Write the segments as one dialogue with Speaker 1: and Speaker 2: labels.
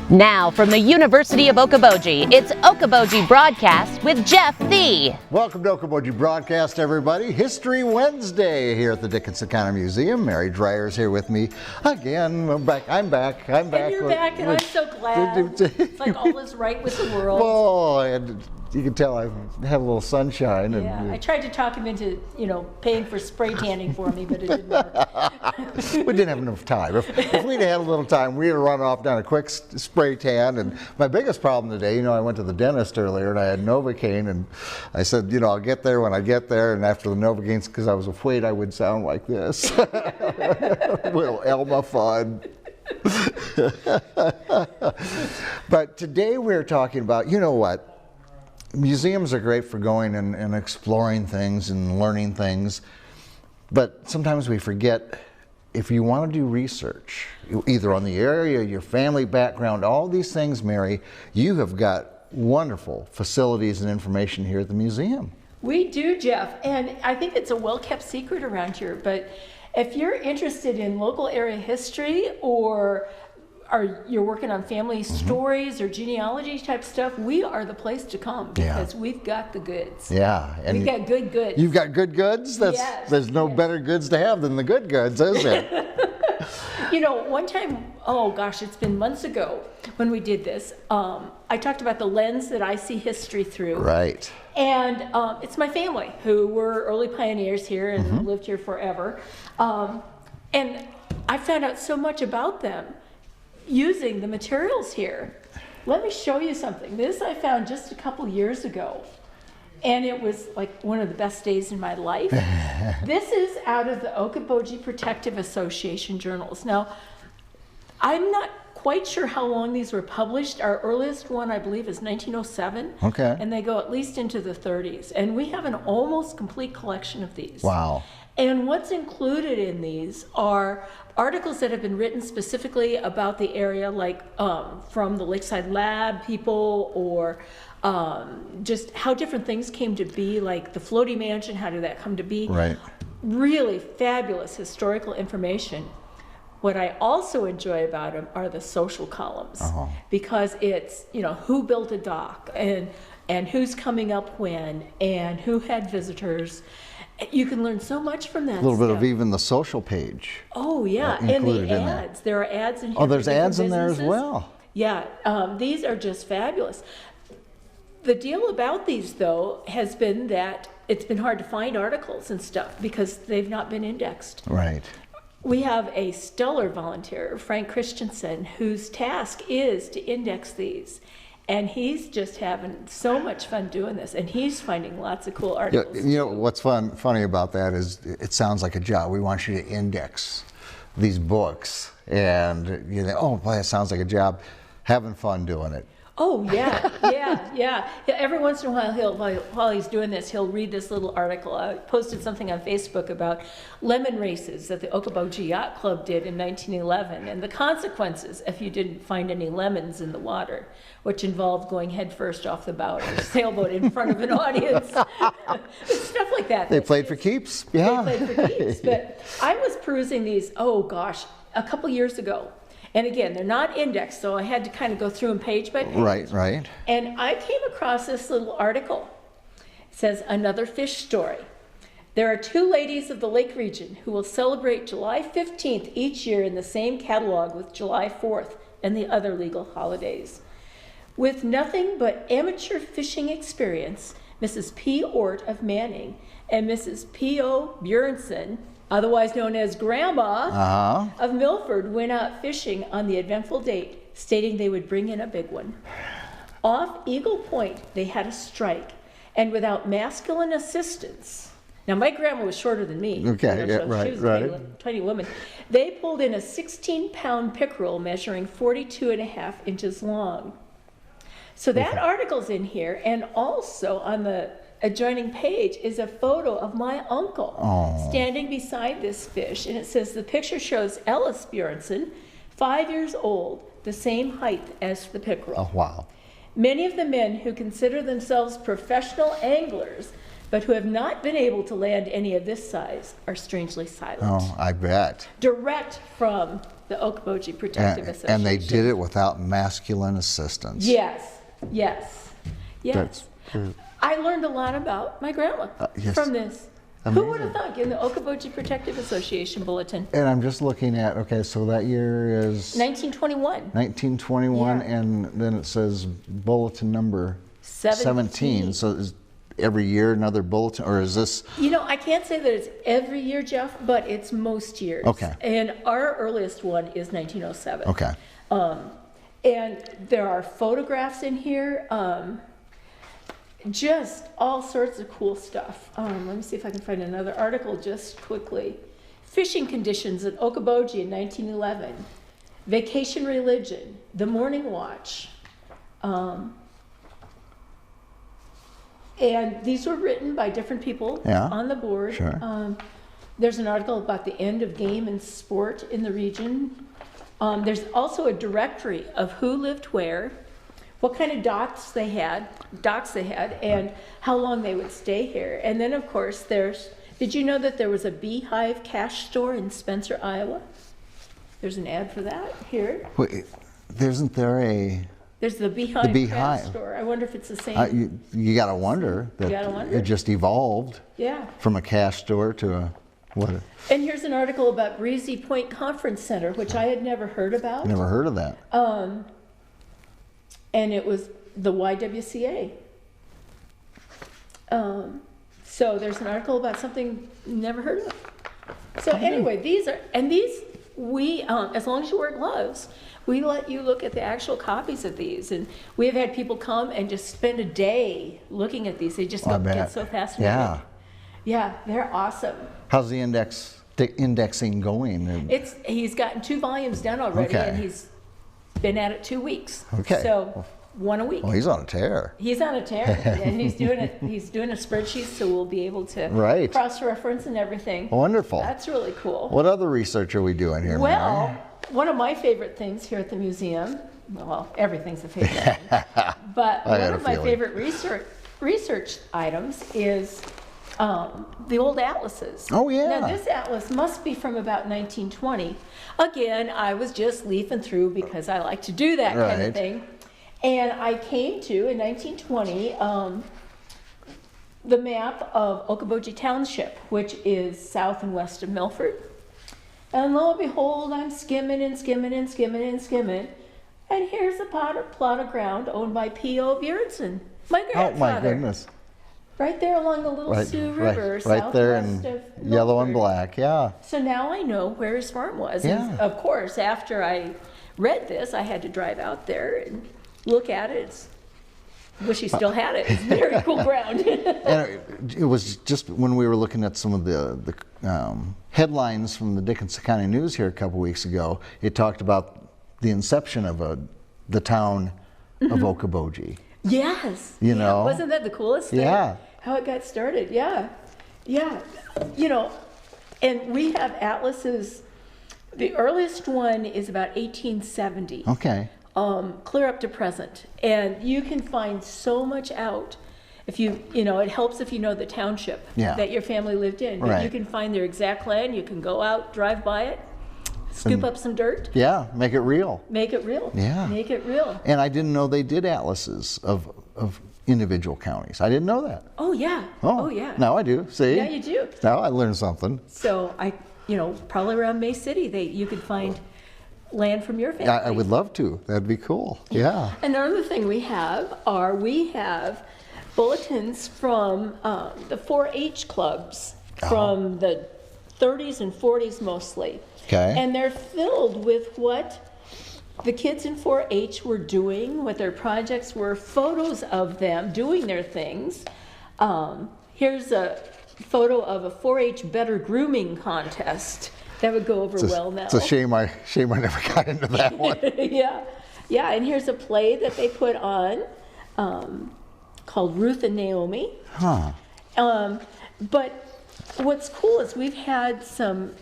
Speaker 1: Now, from the University of Okoboji, it's Okoboji Broadcast with Jeff Thee.
Speaker 2: Welcome to Okoboji Broadcast, everybody. History Wednesday here at the Dickinson County Museum. Mary Dreier's here with me again. I'm back.
Speaker 3: And you're back, and I'm so glad. It's like all is right with the world.
Speaker 2: Oh, and you can tell I have a little sunshine.
Speaker 3: Yeah, I tried to talk him into, paying for spray tanning for me, but it didn't work.
Speaker 2: We didn't have enough time. If we'd had a little time, we'd have run off down a quick spray tan. And my biggest problem today, I went to the dentist earlier and I had Novocaine, and I said, I'll get there when I get there. And after the Novocaine, because I was afraid I would sound like this. Little Elma fun. But today we're talking about, what? Museums are great for going and exploring things and learning things, but sometimes we forget, if you want to do research, either on the area, your family background, all these things, Mary, you have got wonderful facilities and information here at the museum.
Speaker 3: We do, Jeff, and I think it's a well-kept secret around here, but if you're interested in local area history, or you're working on family stories or genealogy type stuff, we are the place to come, because we've got the goods.
Speaker 2: Yeah. And
Speaker 3: we've got good goods.
Speaker 2: You've got good goods? There's no better goods to have than the good goods, is there?
Speaker 3: One time, oh gosh, it's been months ago when we did this, I talked about the lens that I see history through.
Speaker 2: Right.
Speaker 3: And it's my family, who were early pioneers here and lived here forever. And I found out so much about them using the materials here. Let me show you something. This I found just a couple years ago, and it was like one of the best days in my life. This is out of the Okoboji Protective Association journals. Now, I'm not quite sure how long these were published. Our earliest one, I believe, is 1907.
Speaker 2: Okay.
Speaker 3: And they go at least into the 30s. And we have an almost complete collection of these.
Speaker 2: Wow.
Speaker 3: And what's included in these are articles that have been written specifically about the area, like from the Lakeside Lab people, or just how different things came to be, like the Floaty Mansion, how did that come to be?
Speaker 2: Right.
Speaker 3: Really fabulous historical information. What I also enjoy about them are the social columns, because it's, who built a dock, and who's coming up when, and who had visitors. You can learn so much from that.
Speaker 2: A little bit of even the social page.
Speaker 3: Oh yeah, and the ads. There are ads in here.
Speaker 2: Oh, there's ads in there as well.
Speaker 3: Yeah, these are just fabulous. The deal about these, though, has been that it's been hard to find articles and stuff because they've not been indexed.
Speaker 2: Right.
Speaker 3: We have a stellar volunteer, Frank Christensen, whose task is to index these. And he's just having so much fun doing this, and he's finding lots of cool articles.
Speaker 2: What's funny about that is it sounds like a job. We want you to index these books, and oh boy, that sounds like a job. Having fun doing it.
Speaker 3: Oh yeah. Every once in a while, while he's doing this, he'll read this little article. I posted something on Facebook about lemon races that the Okuboji Yacht Club did in 1911, and the consequences if you didn't find any lemons in the water, which involved going headfirst off the bow of a sailboat in front of an audience. Stuff like that.
Speaker 2: They played for keeps. Yeah.
Speaker 3: They played for keeps. But I was perusing these, oh gosh, a couple years ago. And again, they're not indexed, so I had to kind of go through them page by page.
Speaker 2: Right.
Speaker 3: And I came across this little article. It says, another fish story. There are two ladies of the Lake region who will celebrate July 15th each year in the same catalog with July 4th and the other legal holidays. With nothing but amateur fishing experience, Mrs. P. Ort of Manning and Mrs. P.O. Björnson, otherwise known as Grandma, of Milford, went out fishing on the eventful date, stating they would bring in a big one. Off Eagle Point, they had a strike, and without masculine assistance, now my grandma was shorter than me.
Speaker 2: Okay,
Speaker 3: She was a tiny woman. They pulled in a 16-pound pickerel measuring 42.5 inches long. So that article's in here, and also on the adjoining page is a photo of my uncle standing beside this fish, and it says the picture shows Ellis Björnson, 5 years old, the same height as the pickerel.
Speaker 2: Oh, wow.
Speaker 3: Many of the men who consider themselves professional anglers but who have not been able to land any of this size are strangely silent.
Speaker 2: Oh, I bet.
Speaker 3: Direct from the Okuboji Protective Association.
Speaker 2: And they did it without masculine assistance.
Speaker 3: Yes, yes, yes.
Speaker 2: That's,
Speaker 3: I learned a lot about my grandma
Speaker 2: yes.
Speaker 3: from this.
Speaker 2: Amazing.
Speaker 3: Who would have thought in the Okuboji Protective Association bulletin?
Speaker 2: And I'm just looking at, okay, so that year is
Speaker 3: 1921.
Speaker 2: 1921,
Speaker 3: Yeah.
Speaker 2: and then it says bulletin number 17. So is every year another bulletin, or is this?
Speaker 3: You know, I can't say that it's every year, Jeff, but it's most years.
Speaker 2: Okay.
Speaker 3: And our earliest one is 1907.
Speaker 2: Okay.
Speaker 3: And there are photographs in here, just all sorts of cool stuff. Let me see if I can find another article just quickly. Fishing conditions at Okoboji in 1911. Vacation religion, the morning watch. And these were written by different people on the board.
Speaker 2: Sure.
Speaker 3: There's an article about the end of game and sport in the region. There's also a directory of who lived where, what kind of docks they had, and how long they would stay here. And then, of course, did you know that there was a Beehive cash store in Spencer, Iowa? There's an ad for that here.
Speaker 2: Wait, isn't there a?
Speaker 3: There's the Beehive cash store. I wonder if it's the same.
Speaker 2: You gotta wonder that it just evolved.
Speaker 3: Yeah.
Speaker 2: From a cash store to a what?
Speaker 3: And here's an article about Breezy Point Conference Center, which I had never heard about.
Speaker 2: Never heard of that.
Speaker 3: And it was the YWCA. So there's an article about something never heard of. So anyway, we, as long as you wear gloves, we let you look at the actual copies of these. And we have had people come and just spend a day looking at these. They just get so fascinated.
Speaker 2: Yeah.
Speaker 3: Yeah, they're awesome.
Speaker 2: How's the indexing going?
Speaker 3: He's gotten 2 volumes done already,
Speaker 2: Okay.
Speaker 3: and he's been at it 2 weeks.
Speaker 2: Okay.
Speaker 3: So 1 a week.
Speaker 2: Well, he's on a tear.
Speaker 3: He's on a tear, and he's doing it. He's doing a spreadsheet, so we'll be able to cross-reference and everything.
Speaker 2: Wonderful.
Speaker 3: That's really cool.
Speaker 2: What other research are we doing here,
Speaker 3: Well,
Speaker 2: Mary?
Speaker 3: one of my favorite things here at the museum. Well, everything's a favorite thing, but one of my favorite research items is the old atlases.
Speaker 2: Oh, yeah.
Speaker 3: Now, this atlas must be from about 1920. Again, I was just leafing through because I like to do that kind of thing. And I came to, in 1920, the map of Okuboji Township, which is south and west of Milford. And lo and behold, I'm skimming and skimming and skimming and skimming. And here's a plot of ground owned by P.O. Björnson, my grandfather.
Speaker 2: Oh, my goodness.
Speaker 3: Right there along the Little Sioux River,
Speaker 2: right there in
Speaker 3: southwest of Milford.
Speaker 2: yellow and black, yeah.
Speaker 3: So now I know where his farm was.
Speaker 2: Yeah.
Speaker 3: And of course, after I read this, I had to drive out there and look at it. Wish he still had it. It's very cool ground.
Speaker 2: And it was just when we were looking at some of the headlines from the Dickinson County News here a couple weeks ago, it talked about the inception of the town of Okoboji.
Speaker 3: Yes.
Speaker 2: You know?
Speaker 3: Wasn't that the coolest thing?
Speaker 2: Yeah.
Speaker 3: How it got started. Yeah. Yeah. You know, and we have atlases. The earliest one is about 1870.
Speaker 2: Okay.
Speaker 3: Clear up to present. And you can find so much out. If it helps if you know the township that your family lived in. But you can find their exact land. You can go out, drive by it, scoop up some dirt.
Speaker 2: Yeah, make it real.
Speaker 3: Make it real.
Speaker 2: Yeah.
Speaker 3: Make it real.
Speaker 2: And I didn't know they did atlases of individual counties. I didn't know that.
Speaker 3: Oh, yeah. Oh, yeah.
Speaker 2: Now I do. See?
Speaker 3: Yeah, you do.
Speaker 2: Now I learned something.
Speaker 3: So probably around May City, you could find land from your family.
Speaker 2: I would love to. That'd be cool. Yeah.
Speaker 3: Another thing we have bulletins from the 4-H clubs from the 30s and 40s mostly.
Speaker 2: Okay.
Speaker 3: And they're filled with what the kids in 4-H were doing, what their projects were, photos of them doing their things. Here's a photo of a 4-H better grooming contest. That would go over well now.
Speaker 2: It's a shame I never got into that one.
Speaker 3: Yeah, and here's a play that they put on called Ruth and Naomi.
Speaker 2: Huh.
Speaker 3: But what's cool is we've had some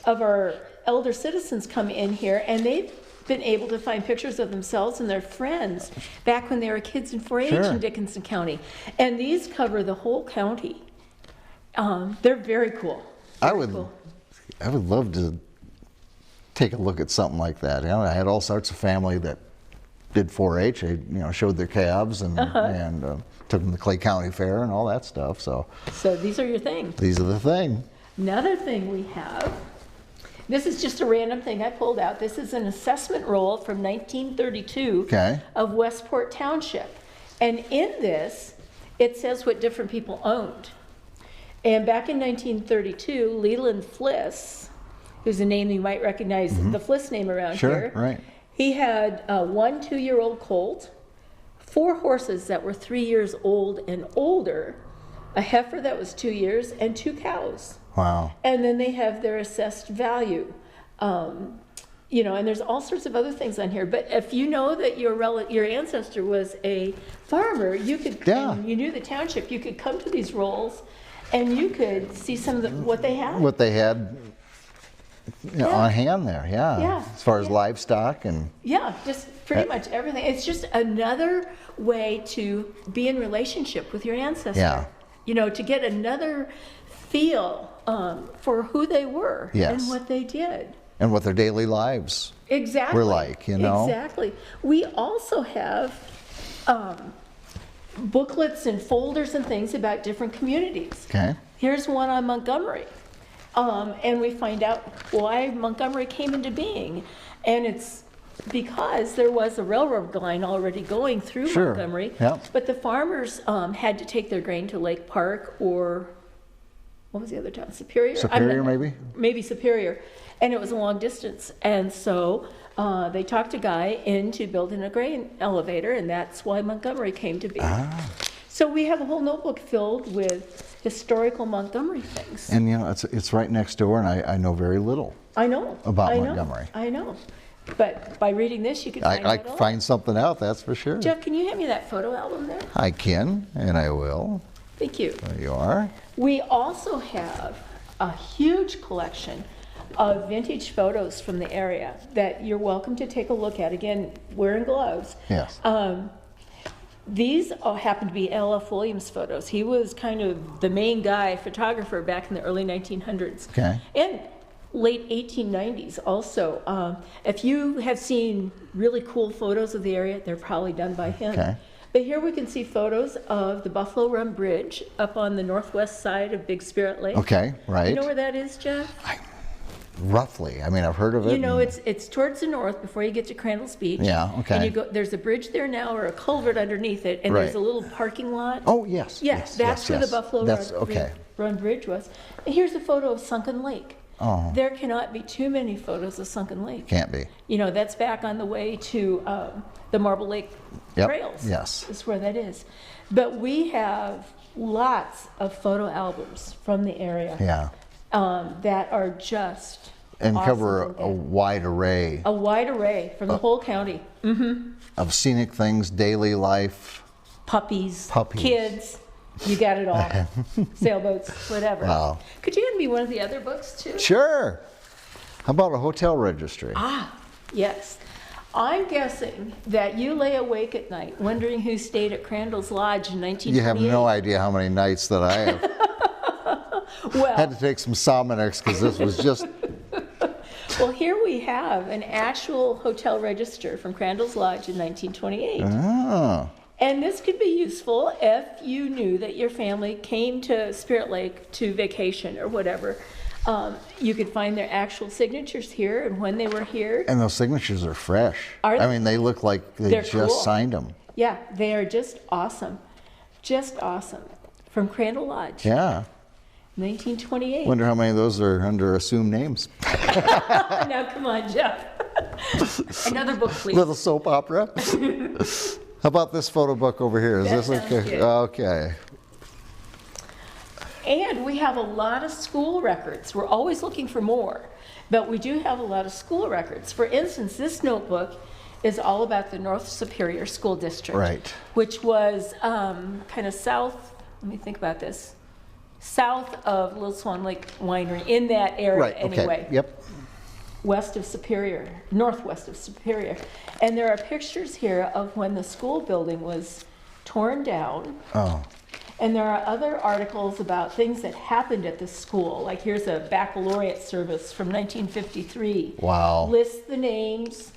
Speaker 3: of our elder citizens come in here, and they've been able to find pictures of themselves and their friends back when they were kids in 4-H
Speaker 2: Sure.
Speaker 3: in Dickinson County. And these cover the whole county. They're very cool.
Speaker 2: I
Speaker 3: Very
Speaker 2: would
Speaker 3: cool.
Speaker 2: love to take a look at something like that. You know, I had all sorts of family that did 4-H. They, showed their calves and took them to Clay County Fair and all that stuff. So
Speaker 3: these are your things.
Speaker 2: these are the thing.
Speaker 3: Another thing we have, this is just a random thing I pulled out. This is an assessment roll from 1932
Speaker 2: Okay.
Speaker 3: of Westport Township. And in this, it says what different people owned. And back in 1932, Leland Fliss, who's a name you might recognize, the Fliss name around
Speaker 2: Sure,
Speaker 3: here.
Speaker 2: right.
Speaker 3: He had one 2-year-old colt, 4 horses that were 3 years old and older, a heifer that was 2 years, and 2 cows.
Speaker 2: Wow.
Speaker 3: And then they have their assessed value. And there's all sorts of other things on here. But if you know that your ancestor was a farmer, you could, and you knew the township, you could come to these rolls and you could see some of what they had.
Speaker 2: What they had on hand there,
Speaker 3: Yeah.
Speaker 2: As far as livestock and...
Speaker 3: Yeah, just pretty much everything. It's just another way to be in relationship with your ancestor.
Speaker 2: Yeah.
Speaker 3: To get another feel for who they were
Speaker 2: Yes.
Speaker 3: and what they did.
Speaker 2: And what their daily lives
Speaker 3: Exactly.
Speaker 2: were like,
Speaker 3: Exactly. We also have booklets and folders and things about different communities.
Speaker 2: Okay.
Speaker 3: Here's one on Montgomery. And we find out why Montgomery came into being. And it's because there was a railroad line already going through
Speaker 2: Sure.
Speaker 3: Montgomery.
Speaker 2: Yep.
Speaker 3: But the farmers had to take their grain to Lake Park or, what was the other town? Superior?
Speaker 2: Superior, maybe?
Speaker 3: Maybe Superior. And it was a long distance. And so they talked a guy into building a grain elevator, and that's why Montgomery came to be. So we have a whole notebook filled with historical Montgomery things.
Speaker 2: And it's right next door, and I know very little.
Speaker 3: I know.
Speaker 2: About
Speaker 3: I know,
Speaker 2: Montgomery.
Speaker 3: I know. But by reading this, you can find
Speaker 2: I
Speaker 3: out all.
Speaker 2: find something out, that's for sure.
Speaker 3: Jeff, can you hand me that photo album there?
Speaker 2: I can, and I will.
Speaker 3: Thank you.
Speaker 2: There you are.
Speaker 3: We also have a huge collection of vintage photos from the area that you're welcome to take a look at. Again, wearing gloves.
Speaker 2: Yes.
Speaker 3: These all happen to be L.F. Williams photos. He was kind of the main guy, photographer, back in the early 1900s.
Speaker 2: Okay.
Speaker 3: And late 1890s also. If you have seen really cool photos of the area, they're probably done by him.
Speaker 2: Okay.
Speaker 3: But here we can see photos of the Buffalo Run Bridge up on the northwest side of Big Spirit Lake.
Speaker 2: Okay, right.
Speaker 3: You know where that is, Jeff?
Speaker 2: Roughly. I mean, I've heard of it.
Speaker 3: It's towards the north before you get to Crandall's Beach.
Speaker 2: Yeah, okay.
Speaker 3: And you go. There's a bridge there now, or a culvert underneath it, and there's
Speaker 2: Right.
Speaker 3: a little parking lot.
Speaker 2: Oh, yes.
Speaker 3: Yes, that's where the Buffalo
Speaker 2: okay.
Speaker 3: Run Bridge was. And here's a photo of Sunken Lake.
Speaker 2: Oh.
Speaker 3: There cannot be too many photos of Sunken Lake.
Speaker 2: Can't be.
Speaker 3: That's back on the way to the Marble Lake Trails.
Speaker 2: Yes.
Speaker 3: Is where that is. But we have lots of photo albums from the area.
Speaker 2: Yeah.
Speaker 3: That are just
Speaker 2: And
Speaker 3: awesome
Speaker 2: cover
Speaker 3: to look
Speaker 2: a
Speaker 3: at.
Speaker 2: wide array
Speaker 3: A wide array from the whole county.
Speaker 2: of scenic things, daily life.
Speaker 3: Puppies,
Speaker 2: Puppies.
Speaker 3: kids, you got it all. Sailboats, whatever.
Speaker 2: Wow.
Speaker 3: Could you hand me one of the other books too?
Speaker 2: Sure. How about a hotel registry?
Speaker 3: Yes. I'm guessing that you lay awake at night wondering who stayed at Crandall's Lodge in 1928.
Speaker 2: You have no idea how many nights that I have
Speaker 3: Well,
Speaker 2: had to take some Salmonex because this was just...
Speaker 3: well, here we have an actual hotel register from Crandall's Lodge in 1928.
Speaker 2: Oh.
Speaker 3: And this could be useful if you knew that your family came to Spirit Lake to vacation or whatever. You could find their actual signatures here and when they were here.
Speaker 2: And those signatures are fresh.
Speaker 3: Are they?
Speaker 2: I mean, they look like they
Speaker 3: They're
Speaker 2: just
Speaker 3: cool.
Speaker 2: signed them.
Speaker 3: Yeah, they are just awesome. Just awesome. From Crandall Lodge,
Speaker 2: Yeah.
Speaker 3: 1928.
Speaker 2: Wonder how many of those are under assumed names.
Speaker 3: Now, come on, Jeff. Another book, please.
Speaker 2: Little soap opera. How about this photo book over here? Is
Speaker 3: That
Speaker 2: this
Speaker 3: sounds
Speaker 2: okay?
Speaker 3: good.
Speaker 2: Okay.
Speaker 3: And we have a lot of school records. We're always looking for more, but we do have a lot of school records. For instance, this notebook is all about the North Superior School District,
Speaker 2: Right.
Speaker 3: which was kind of south, let me think about this, south of Little Swan Lake Winery, in that area
Speaker 2: Right. Okay.
Speaker 3: anyway.
Speaker 2: Yep.
Speaker 3: northwest of Superior. And there are pictures here of when the school building was torn down.
Speaker 2: Oh.
Speaker 3: And there are other articles about things that happened at the school. Like here's a baccalaureate service from 1953.
Speaker 2: Wow.
Speaker 3: Lists the names.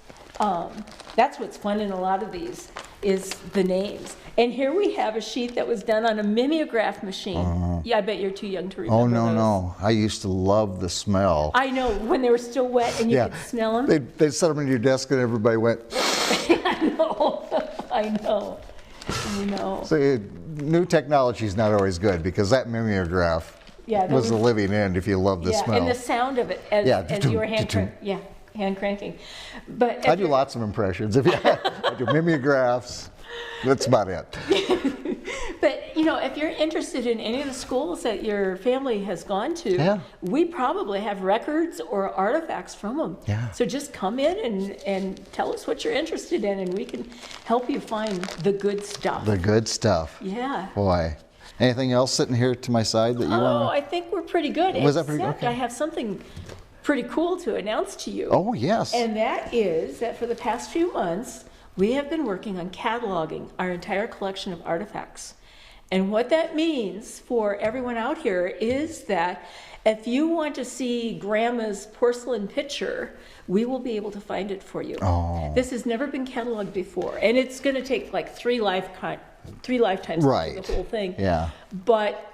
Speaker 3: That's what's fun in a lot of these, is the names. And here we have a sheet that was done on a mimeograph machine. Yeah, I bet you're too young to remember
Speaker 2: Oh, no,
Speaker 3: those.
Speaker 2: no. I used to love the smell.
Speaker 3: I know, when they were still wet and you could smell them.
Speaker 2: They'd set them in your desk and everybody went.
Speaker 3: I know.
Speaker 2: So new technology is not always good, because that mimeograph was the living end if you love the smell.
Speaker 3: And the sound of it as you were hand cranking. But
Speaker 2: I do lots of impressions. I do mimeographs. That's about it.
Speaker 3: But if you're interested in any of the schools that your family has gone to, we probably have records or artifacts from them.
Speaker 2: Yeah.
Speaker 3: So just come in and tell us what you're interested in, and we can help you find the good stuff.
Speaker 2: The good stuff.
Speaker 3: Yeah.
Speaker 2: Boy. Anything else sitting here to my side that you want to?
Speaker 3: I think we're pretty good.
Speaker 2: Was that pretty good? Okay.
Speaker 3: I have something pretty cool to announce to you.
Speaker 2: Oh, yes.
Speaker 3: And that is that for the past few months, we have been working on cataloging our entire collection of artifacts. And what that means for everyone out here is that if you want to see Grandma's porcelain pitcher, we will be able to find it for you.
Speaker 2: Oh.
Speaker 3: This has never been cataloged before, and it's going to take like three lifetimes to do the whole thing.
Speaker 2: Yeah.
Speaker 3: But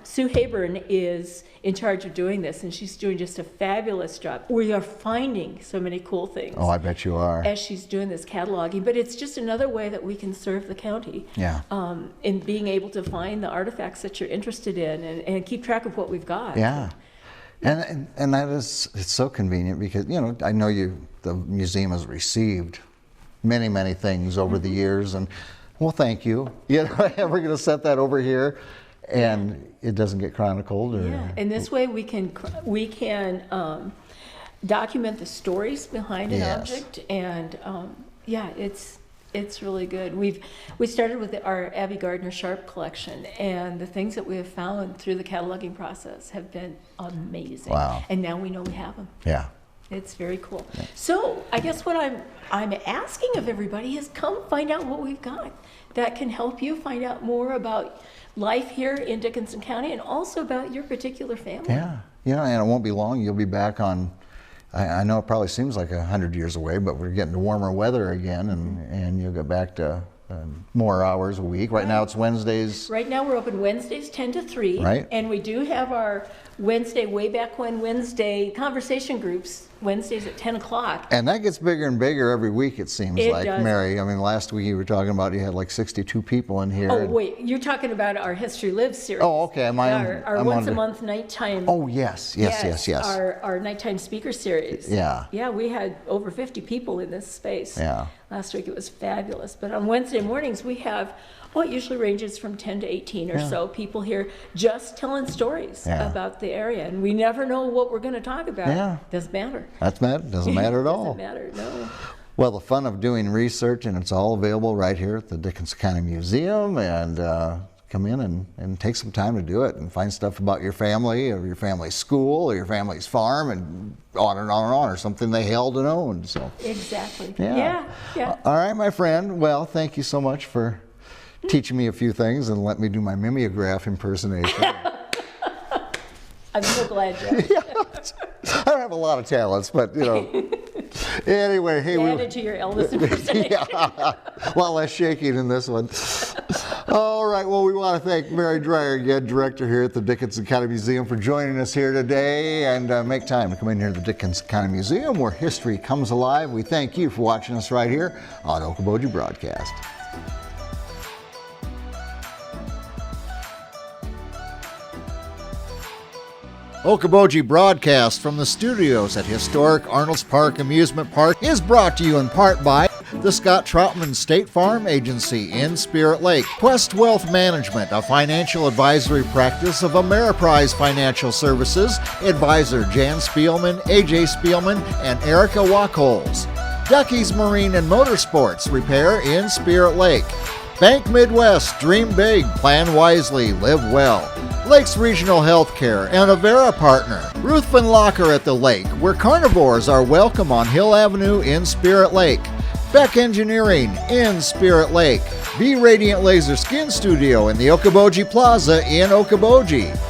Speaker 3: Sue Hayburn is in charge of doing this, and she's doing just a fabulous job. We are finding so many cool things.
Speaker 2: Oh, I bet you are.
Speaker 3: As she's doing this cataloging, but it's just another way that we can serve the county.
Speaker 2: Yeah.
Speaker 3: In being able to find the artifacts that you're interested in and keep track of what we've got.
Speaker 2: Yeah. And that is, it's so convenient because, I know the museum has received many things over the years, and well, thank you. We're going to set that over here. And it doesn't get chronicled.
Speaker 3: And this way we can document the stories behind an object, and it's really good. We started with our Abby Gardner Sharp collection, and the things that we have found through the cataloging process have been amazing.
Speaker 2: Wow.
Speaker 3: And now we know we have them.
Speaker 2: Yeah.
Speaker 3: It's very cool. Yeah. So I guess what I'm asking of everybody is come find out what we've got that can help you find out more about life here in Dickinson County and also about your particular family.
Speaker 2: Yeah, and it won't be long. You'll be back on, I know it probably seems like 100 years away, but we're getting to warmer weather again, and you'll get back to more hours a week. Right now it's Wednesdays.
Speaker 3: Right now we're open Wednesdays 10 to 3.
Speaker 2: Right.
Speaker 3: And we do have our Wednesday conversation groups Wednesdays at 10 o'clock.
Speaker 2: And that gets bigger and bigger every week, it seems like,
Speaker 3: does.
Speaker 2: Mary. I mean, last week you were talking about you had like 62 people in here.
Speaker 3: Oh, wait, you're talking about our History Lives series.
Speaker 2: Oh, okay.
Speaker 3: Our once-a-month nighttime.
Speaker 2: Oh, yes.
Speaker 3: Our nighttime speaker series.
Speaker 2: Yeah.
Speaker 3: Yeah, we had over 50 people in this space.
Speaker 2: Yeah.
Speaker 3: Last week it was fabulous. But on Wednesday mornings we have, it usually ranges from 10 to 18 or so people here just telling stories about the area. And we never know what we're going to talk about.
Speaker 2: Yeah.
Speaker 3: Doesn't matter.
Speaker 2: Doesn't matter at all.
Speaker 3: Doesn't matter, no.
Speaker 2: Well, the fun of doing research, and it's all available right here at the Dickinson County Museum, and come in and take some time to do it and find stuff about your family or your family's school or your family's farm and on and on and on, or something they held and owned. So
Speaker 3: exactly.
Speaker 2: Yeah.
Speaker 3: Yeah.
Speaker 2: All right, my friend. Well, thank you so much for teaching me a few things and let me do my mimeograph impersonation.
Speaker 3: I'm so glad, Jeff.
Speaker 2: I don't have a lot of talents, but anyway, hey,
Speaker 3: we added to your Elvis impersonation.
Speaker 2: A lot less shaking in this one. All right, well, we want to thank Mary Dreier, again, director here at the Dickinson County Museum, for joining us here today, and make time to come in here to the Dickinson County Museum where history comes alive. We thank you for watching us right here on Okoboji Broadcast. Okuboji Broadcast from the studios at historic Arnold's Park Amusement Park is brought to you in part by the Scott Troutman State Farm Agency in Spirit Lake, Quest Wealth Management, a financial advisory practice of Ameriprise Financial Services, advisor Jan Spielman, AJ Spielman, and Erica Wachholz, Ducky's Marine and Motorsports Repair in Spirit Lake, Bank Midwest, dream big, plan wisely, live well, Lakes Regional Healthcare and Avera Partner. Ruthven Locker at the Lake, where carnivores are welcome on Hill Avenue in Spirit Lake. Beck Engineering in Spirit Lake. Be Radiant Laser Skin Studio in the Okuboji Plaza in Okoboji.